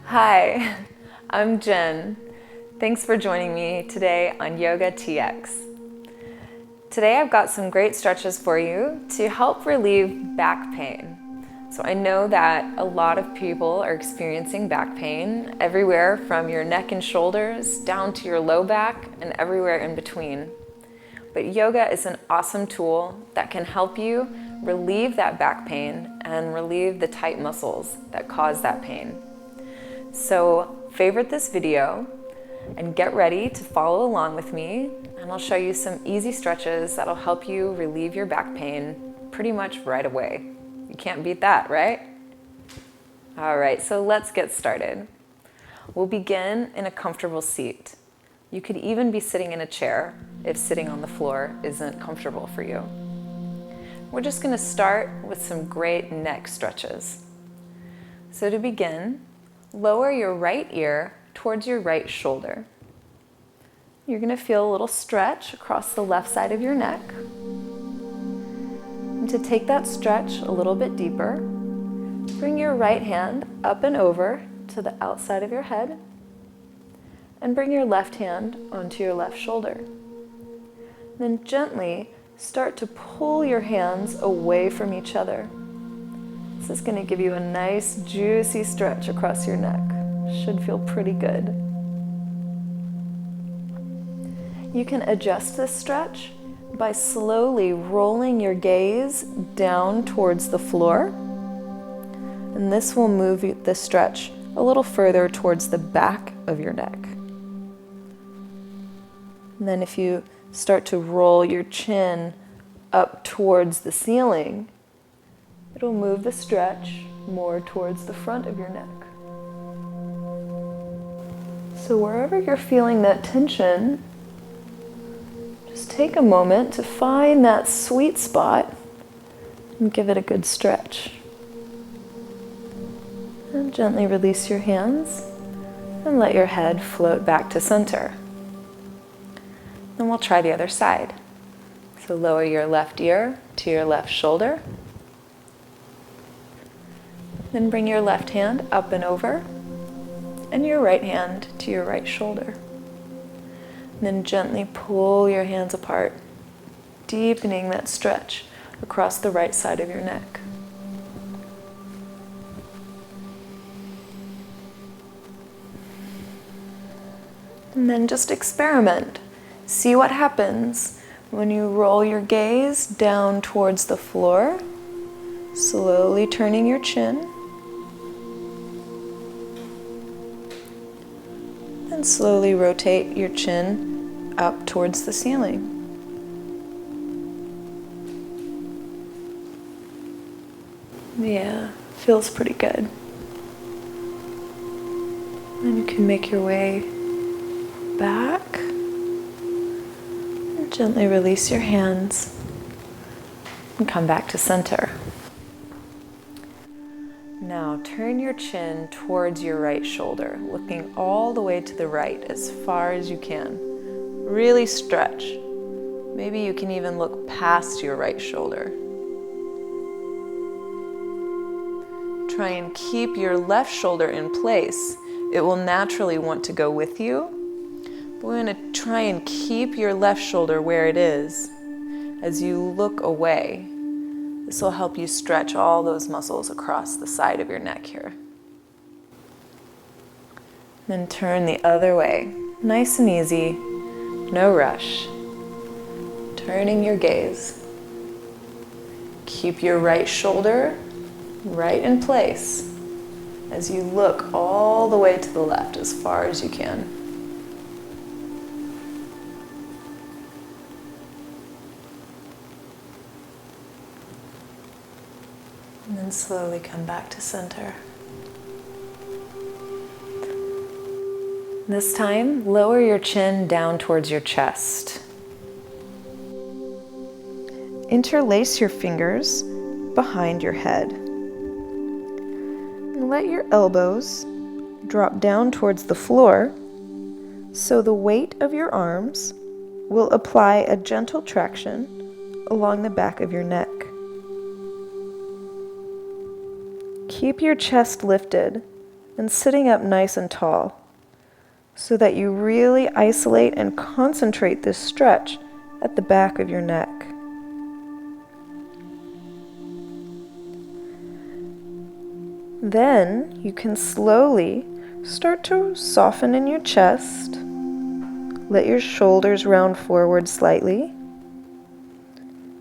Hi, I'm Jen. Thanks for joining me today on YOGATX. Today I've got some great stretches for you to help relieve back pain. So I know that a lot of people are experiencing back pain everywhere from your neck and shoulders down to your low back and everywhere in between. But yoga is an awesome tool that can help you relieve that back pain and relieve the tight muscles that cause that pain. So favorite this video and get ready to follow along with me, and I'll show you some easy stretches that'll help you relieve your back pain pretty much right away. You can't beat that, right? All right, so let's get started. We'll begin in a comfortable seat. You could even be sitting in a chair if sitting on the floor isn't comfortable for you. We're just going to start with some great neck stretches. So to begin, lower your right ear towards your right shoulder. You're going to feel a little stretch across the left side of your neck. And to take that stretch a little bit deeper, bring your right hand up and over to the outside of your head, and bring your left hand onto your left shoulder. Then gently start to pull your hands away from each other. This is going to give you a nice juicy stretch across your neck. Should feel pretty good. You can adjust this stretch by slowly rolling your gaze down towards the floor. And this will move the stretch a little further towards the back of your neck. And then if you start to roll your chin up towards the ceiling, it'll move the stretch more towards the front of your neck. So wherever you're feeling that tension, just take a moment to find that sweet spot and give it a good stretch. And gently release your hands and let your head float back to center. Then we'll try the other side. So lower your left ear to your left shoulder. Then bring your left hand up and over, and your right hand to your right shoulder. And then gently pull your hands apart, deepening that stretch across the right side of your neck. And then just experiment. See what happens when you roll your gaze down towards the floor, slowly turning your chin. And slowly rotate your chin up towards the ceiling. Yeah, feels pretty good. And you can make your way back. And gently release your hands and come back to center. Now turn your chin towards your right shoulder, looking all the way to the right as far as you can. Really stretch. Maybe you can even look past your right shoulder. Try and keep your left shoulder in place. It will naturally want to go with you. But we're going to try and keep your left shoulder where it is as you look away. This will help you stretch all those muscles across the side of your neck here. Then turn the other way, nice and easy, no rush. Turning your gaze. Keep your right shoulder right in place as you look all the way to the left as far as you can. And then slowly come back to center. This time, lower your chin down towards your chest. Interlace your fingers behind your head. And let your elbows drop down towards the floor so the weight of your arms will apply a gentle traction along the back of your neck. Keep your chest lifted and sitting up nice and tall so that you really isolate and concentrate this stretch at the back of your neck. Then you can slowly start to soften in your chest. Let your shoulders round forward slightly.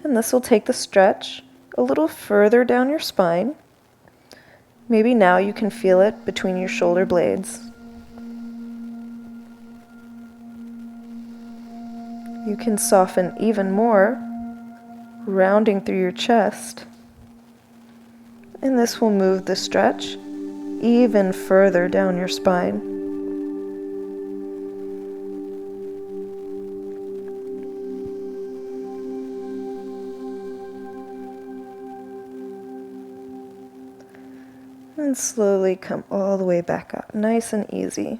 And this will take the stretch a little further down your spine. Maybe now you can feel it between your shoulder blades. You can soften even more, rounding through your chest. And this will move the stretch even further down your spine. And slowly come all the way back up, nice and easy.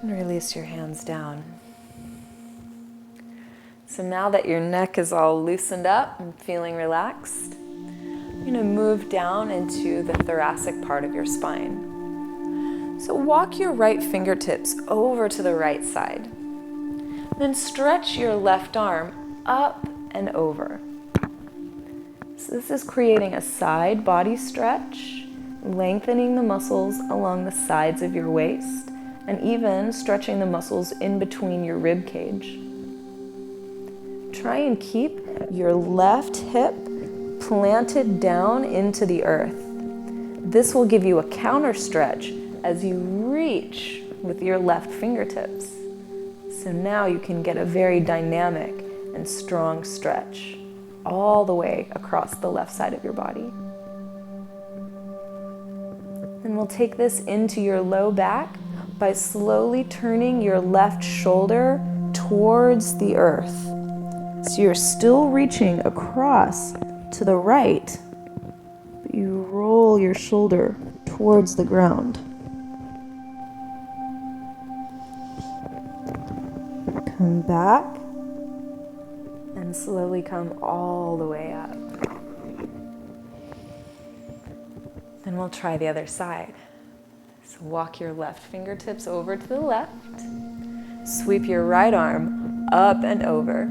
And release your hands down. So now that your neck is all loosened up and feeling relaxed, you're going to move down into the thoracic part of your spine. So walk your right fingertips over to the right side. Then stretch your left arm up and over. So this is creating a side body stretch, lengthening the muscles along the sides of your waist, and even stretching the muscles in between your rib cage. Try and keep your left hip planted down into the earth. This will give you a counter stretch as you reach with your left fingertips. So now you can get a very dynamic and strong stretch all the way across the left side of your body. And we'll take this into your low back by slowly turning your left shoulder towards the earth. So you're still reaching across to the right, but you roll your shoulder towards the ground. Come back and slowly come all the way up. Then we'll try the other side. So walk your left fingertips over to the left. Sweep your right arm up and over.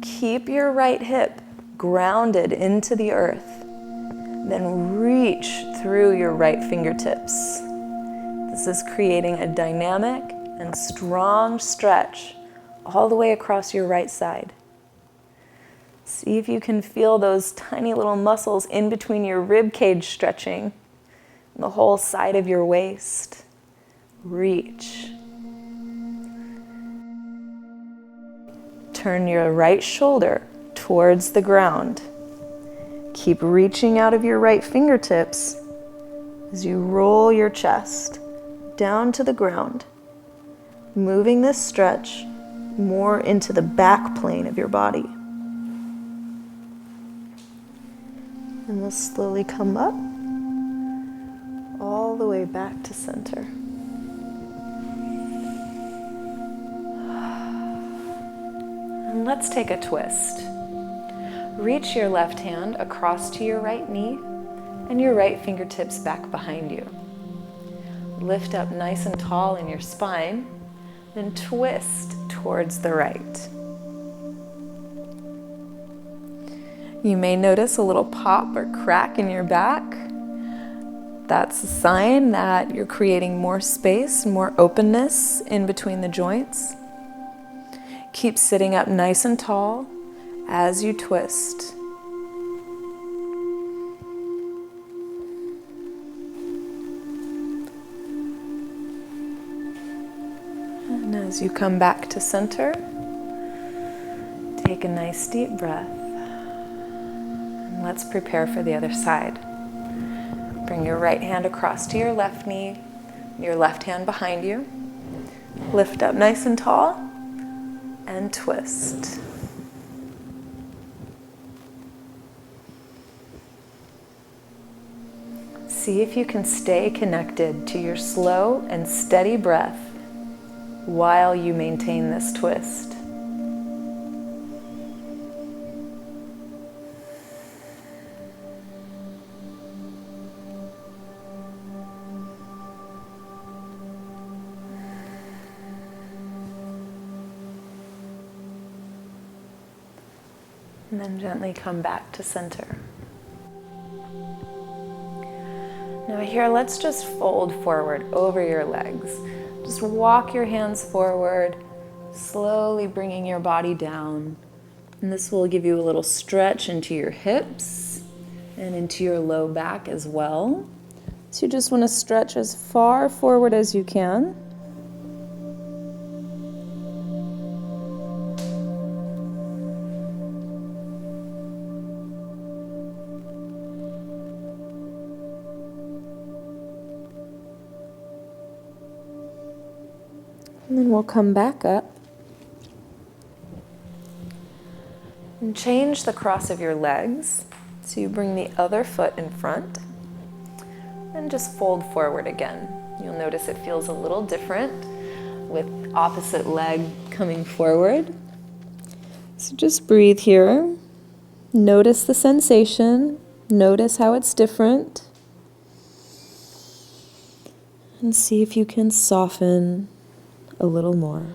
Keep your right hip grounded into the earth. Then reach through your right fingertips. This is creating a dynamic and strong stretch all the way across your right side. See if you can feel those tiny little muscles in between your rib cage stretching, and the whole side of your waist. Reach. Turn your right shoulder towards the ground. Keep reaching out of your right fingertips as you roll your chest down to the ground, moving this stretch more into the back plane of your body. And we'll slowly come up all the way back to center. And let's take a twist. Reach your left hand across to your right knee and your right fingertips back behind you. Lift up nice and tall in your spine, then twist towards the right. You may notice a little pop or crack in your back. That's a sign that you're creating more space, more openness in between the joints. Keep sitting up nice and tall as you twist. And as you come back to center, take a nice deep breath. And let's prepare for the other side. Bring your right hand across to your left knee, your left hand behind you. Lift up nice and tall and twist. See if you can stay connected to your slow and steady breath while you maintain this twist. And then gently come back to center. Now here, let's just fold forward over your legs. Just walk your hands forward, slowly bringing your body down. And this will give you a little stretch into your hips and into your low back as well. So you just want to stretch as far forward as you can. And then we'll come back up and change the cross of your legs. So you bring the other foot in front and just fold forward again. You'll notice it feels a little different with opposite leg coming forward. So just breathe here. Notice the sensation. Notice how it's different. And see if you can soften a little more.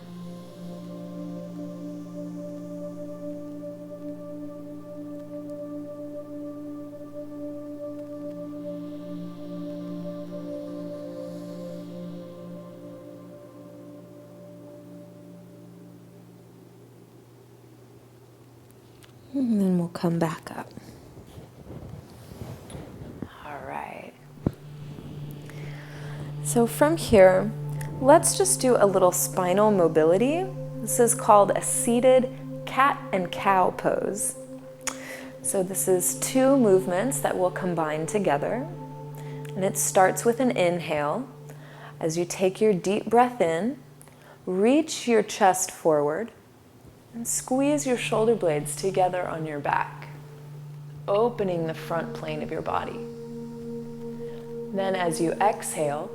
And then we'll come back up. All right. So from here, let's just do a little spinal mobility. This is called a seated cat and cow pose. So this is two movements that will combine together. And it starts with an inhale. As you take your deep breath in, reach your chest forward and squeeze your shoulder blades together on your back, opening the front plane of your body. Then as you exhale,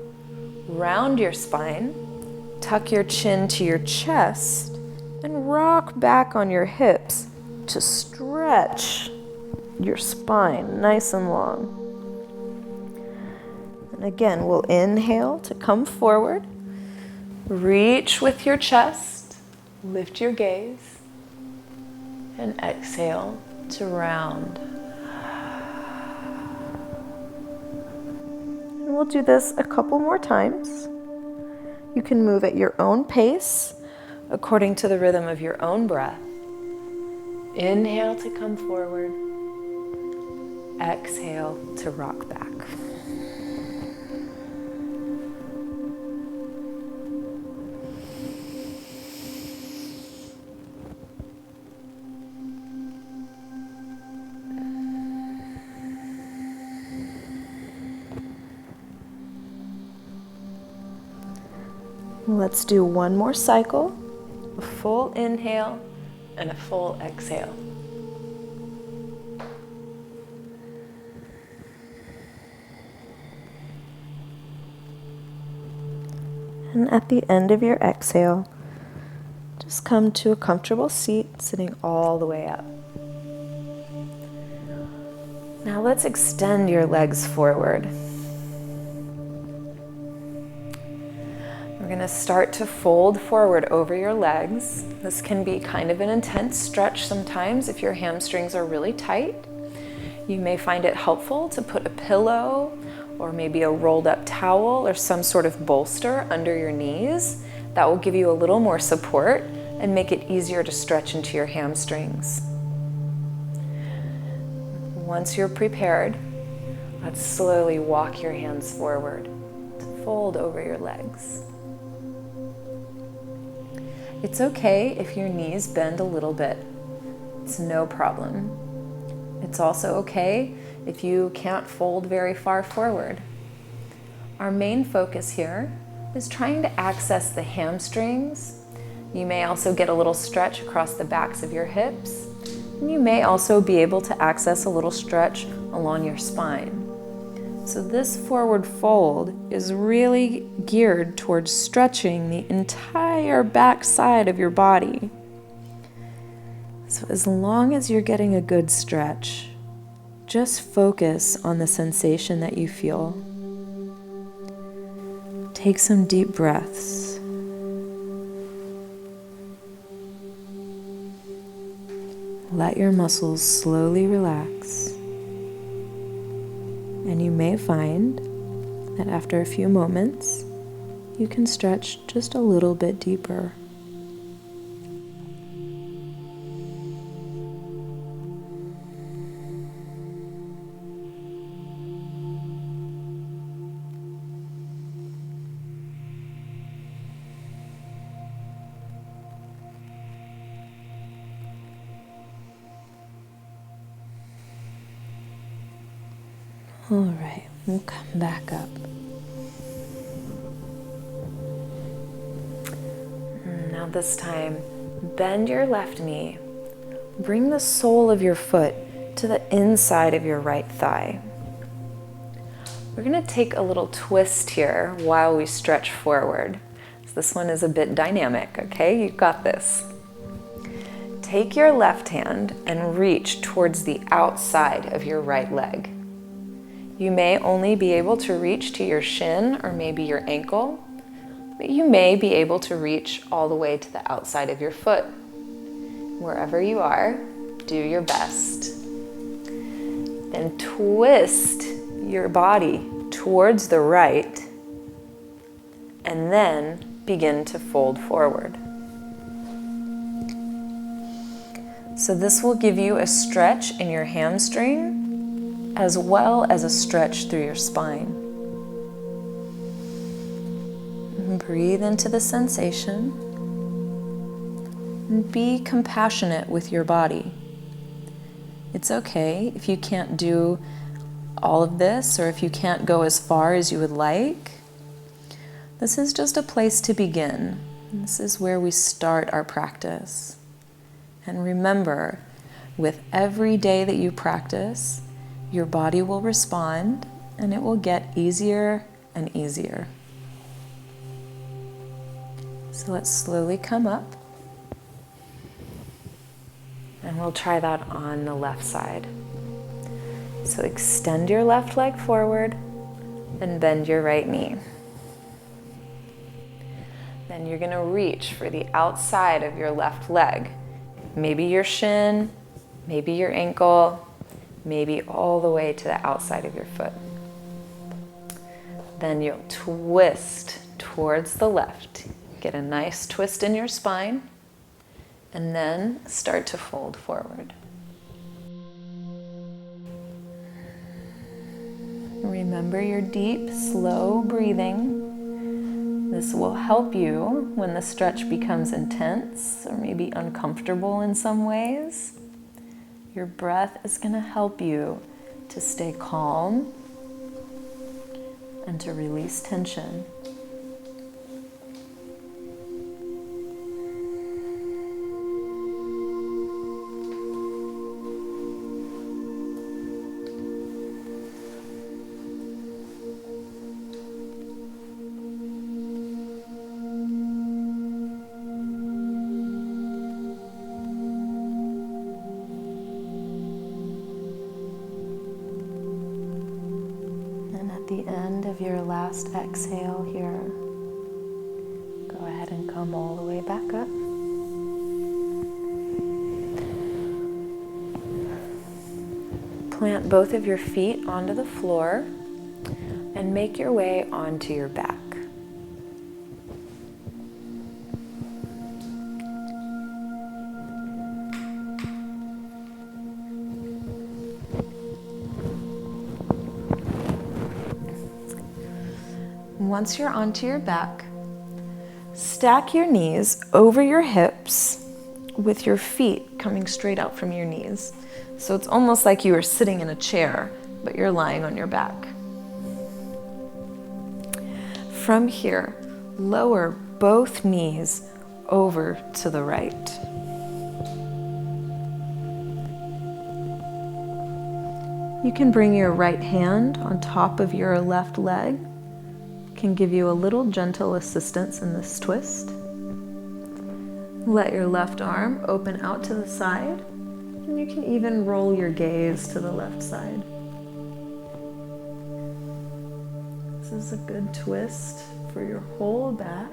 round your spine, tuck your chin to your chest, and rock back on your hips to stretch your spine nice and long. And again, we'll inhale to come forward, reach with your chest, lift your gaze, and exhale to round. And we'll do this a couple more times. You can move at your own pace, according to the rhythm of your own breath. Inhale to come forward. Exhale to rock back. Let's do one more cycle, a full inhale and a full exhale. And at the end of your exhale, just come to a comfortable seat, sitting all the way up. Now let's extend your legs forward. We're going to start to fold forward over your legs. This can be kind of an intense stretch sometimes if your hamstrings are really tight. You may find it helpful to put a pillow or maybe a rolled up towel or some sort of bolster under your knees. That will give you a little more support and make it easier to stretch into your hamstrings. Once you're prepared, let's slowly walk your hands forward to fold over your legs. It's okay if your knees bend a little bit. It's no problem. It's also okay if you can't fold very far forward. Our main focus here is trying to access the hamstrings. You may also get a little stretch across the backs of your hips. And you may also be able to access a little stretch along your spine. So this forward fold is really geared towards stretching the entire back side of your body. So as long as you're getting a good stretch, just focus on the sensation that you feel. Take some deep breaths. let your muscles slowly relax. And you may find that after a few moments, you can stretch just a little bit deeper. All right, we'll come back up. Now this time, bend your left knee. Bring the sole of your foot to the inside of your right thigh. We're going to take a little twist here while we stretch forward. So this one is a bit dynamic, okay? You've got this. Take your left hand and reach towards the outside of your right leg. You may only be able to reach to your shin or maybe your ankle, but you may be able to reach all the way to the outside of your foot. Wherever you are, do your best. Then twist your body towards the right, and then begin to fold forward. So this will give you a stretch in your hamstring, as well as a stretch through your spine. Breathe into the sensation and be compassionate with your body. It's okay if you can't do all of this or if you can't go as far as you would like. This is just a place to begin. This is where we start our practice. And remember, with every day that you practice, your body will respond and it will get easier and easier. So let's slowly come up. And we'll try that on the left side. So extend your left leg forward and bend your right knee. Then you're going to reach for the outside of your left leg. Maybe your shin, maybe your ankle, maybe all the way to the outside of your foot. Then you'll twist towards the left. Get a nice twist in your spine, and then start to fold forward. Remember your deep, slow breathing. This will help you when the stretch becomes intense or maybe uncomfortable in some ways. Your breath is going to help you to stay calm and to release tension. At the end of your last exhale here, go ahead and come all the way back up. Plant both of your feet onto the floor and make your way onto your back. Once you're onto your back, stack your knees over your hips with your feet coming straight out from your knees. So it's almost like you are sitting in a chair, but you're lying on your back. From here, lower both knees over to the right. You can bring your right hand on top of your left leg. Can give you a little gentle assistance in this twist. Let your left arm open out to the side, and you can even roll your gaze to the left side. This is a good twist for your whole back.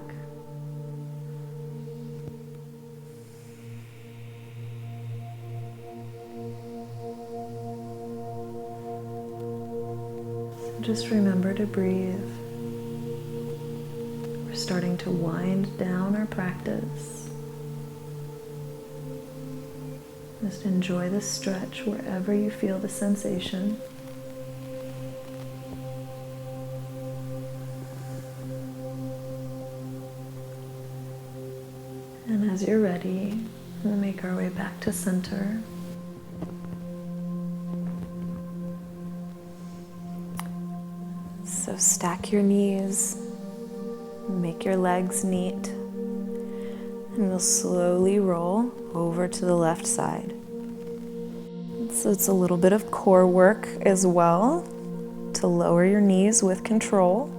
Just remember to breathe. We're starting to wind down our practice. Just enjoy the stretch wherever you feel the sensation. And as you're ready, we'll make our way back to center. So stack your knees, make your legs neat, and we'll slowly roll over to the left side. So it's a little bit of core work as well to lower your knees with control.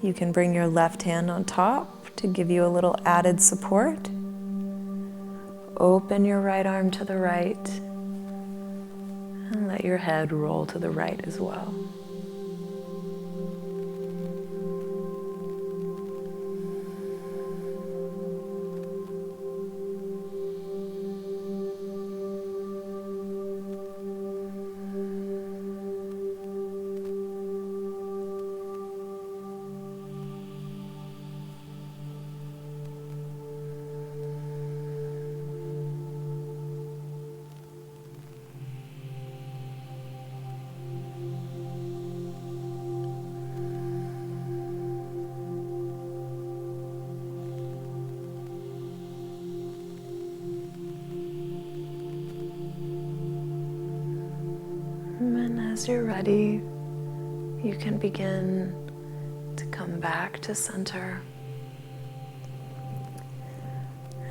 You can bring your left hand on top to give you a little added support. Open your right arm to the right and let your head roll to the right as well. And as you're ready, you can begin to come back to center.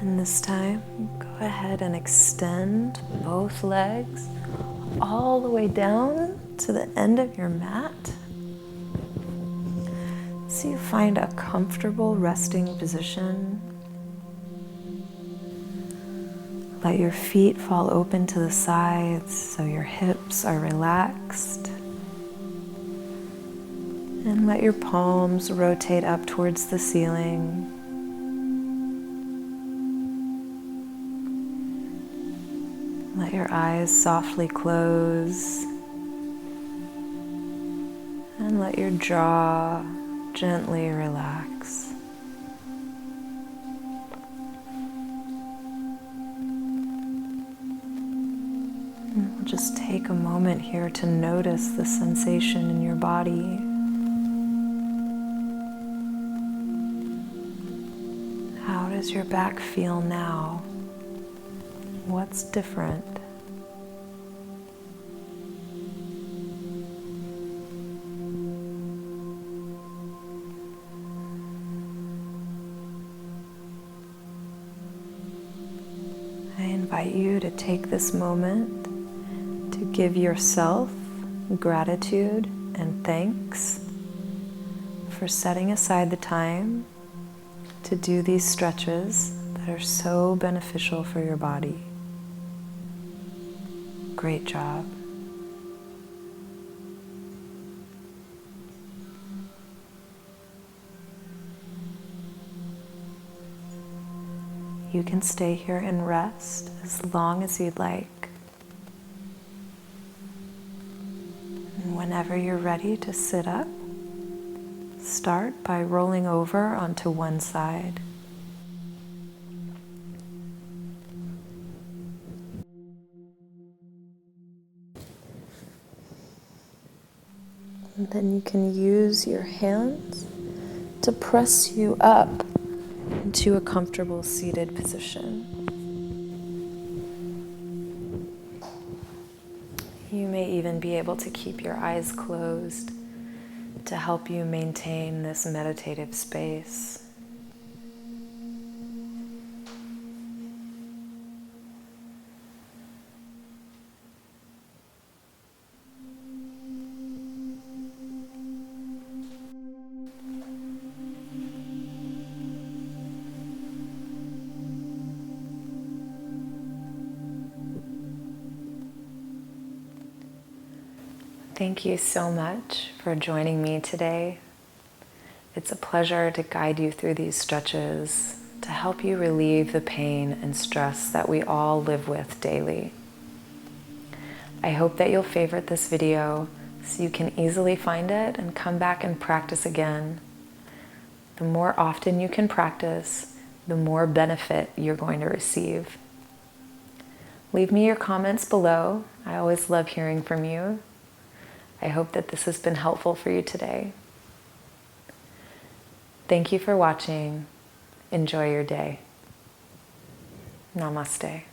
And this time, go ahead and extend both legs all the way down to the end of your mat. So you find a comfortable resting position. Let your feet fall open to the sides so your hips are relaxed. And let your palms rotate up towards the ceiling. Let your eyes softly close. And let your jaw gently relax. Just take a moment here to notice the sensation in your body. How does your back feel now? What's different? I invite you to take this moment to give yourself gratitude and thanks for setting aside the time to do these stretches that are so beneficial for your body. Great job. You can stay here and rest as long as you'd like. And whenever you're ready to sit up, start by rolling over onto one side. And then you can use your hands to press you up into a comfortable seated position. You may even be able to keep your eyes closed to help you maintain this meditative space. Thank you so much for joining me today. It's a pleasure to guide you through these stretches to help you relieve the pain and stress that we all live with daily. I hope that you'll favorite this video, so you can easily find it and come back and practice again. The more often you can practice, the more benefit you're going to receive. Leave me your comments below. I always love hearing from you. I hope that this has been helpful for you today. Thank you for watching. Enjoy your day. Namaste.